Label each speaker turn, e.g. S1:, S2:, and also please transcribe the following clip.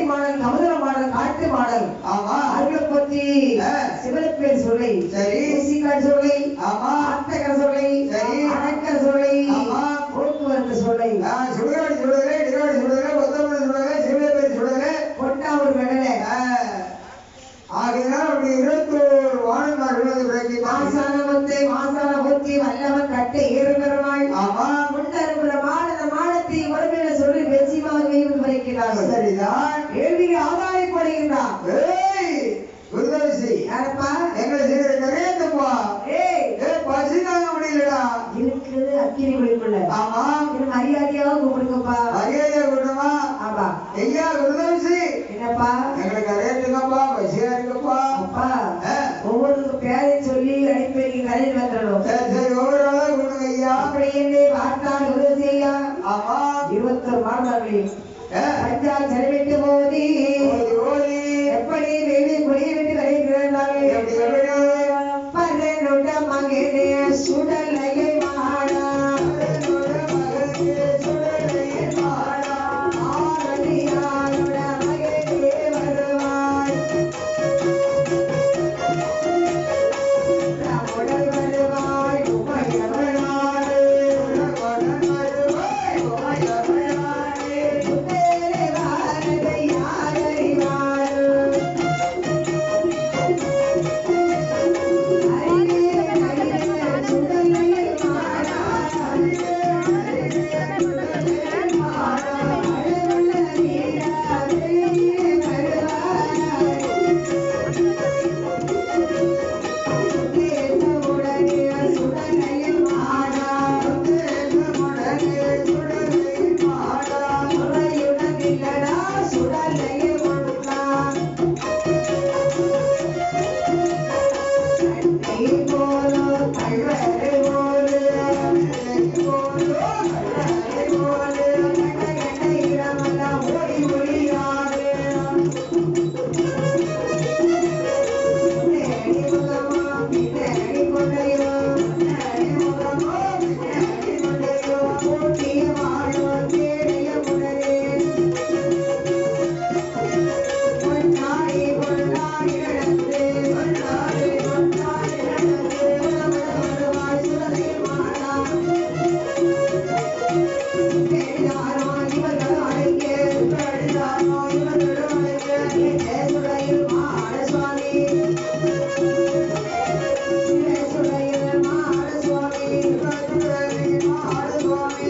S1: model கமதர model காட்டு model
S2: ஆமா
S1: அருளை பத்தி சிவனப்பேர் சொல்லை
S2: சரி
S1: ஊசிக்காடு சொல்லை
S2: ஆமா
S1: ஆத்தகர சொல்லை
S2: சரி
S1: அடக்கர சொல்லை
S2: ஆமா
S1: போக்குவரத்து சொல்லை
S2: சுடுகாடு சுடுக இடுகாடு சுடுக ஒத்தமணி சுடுக சிவனப்பேர் சுடுக
S1: பொட்டாவூர் வெடலை
S2: ஆகையினால் அப்படி 21 வானமார்கள் விளக்கி
S1: மாசான புத்தி வல்லவன் கட்டை ஏறுகிறவாள்
S2: ஆமா
S1: முன்னருகிற மாடன மாடத்தை உடம்பில சொல்லி வெச்சிமாக வரைக்கிறார்கள்
S2: சரிதான்
S1: கேள்விக்கு ஆதாயப்படுகின்றான்
S2: குருதரிசி
S1: யாரப்பா
S2: எங்களை செய்கிற கரையத்தப்பா பசி தாங்க முடியலடா
S1: இருக்குது அக்கினி குழிக்குள்ள
S2: ஆமா
S1: இது மரியாதையாக கூப்பிடுங்கப்பா
S2: மரியாதையா கூப்பிடுமா
S1: ஆமா
S2: ஐயா குருதரிசி
S1: என்னப்பா
S2: எங்களுக்கு கரையத்துங்கப்பா பசியா இருக்குப்பா
S1: அப்பா ஒவ்வொருக்கும் பேரை சொல்லி அனுப்பி கரையில் வந்துடணும்
S2: சரி ஒவ்வொரு ஆளா கொடுங்க ஐயா
S1: அப்படி என்னை பார்த்தால் உதவி செய்யா
S2: ஆமா
S1: 21 மாணவர்களே பஞ்சால்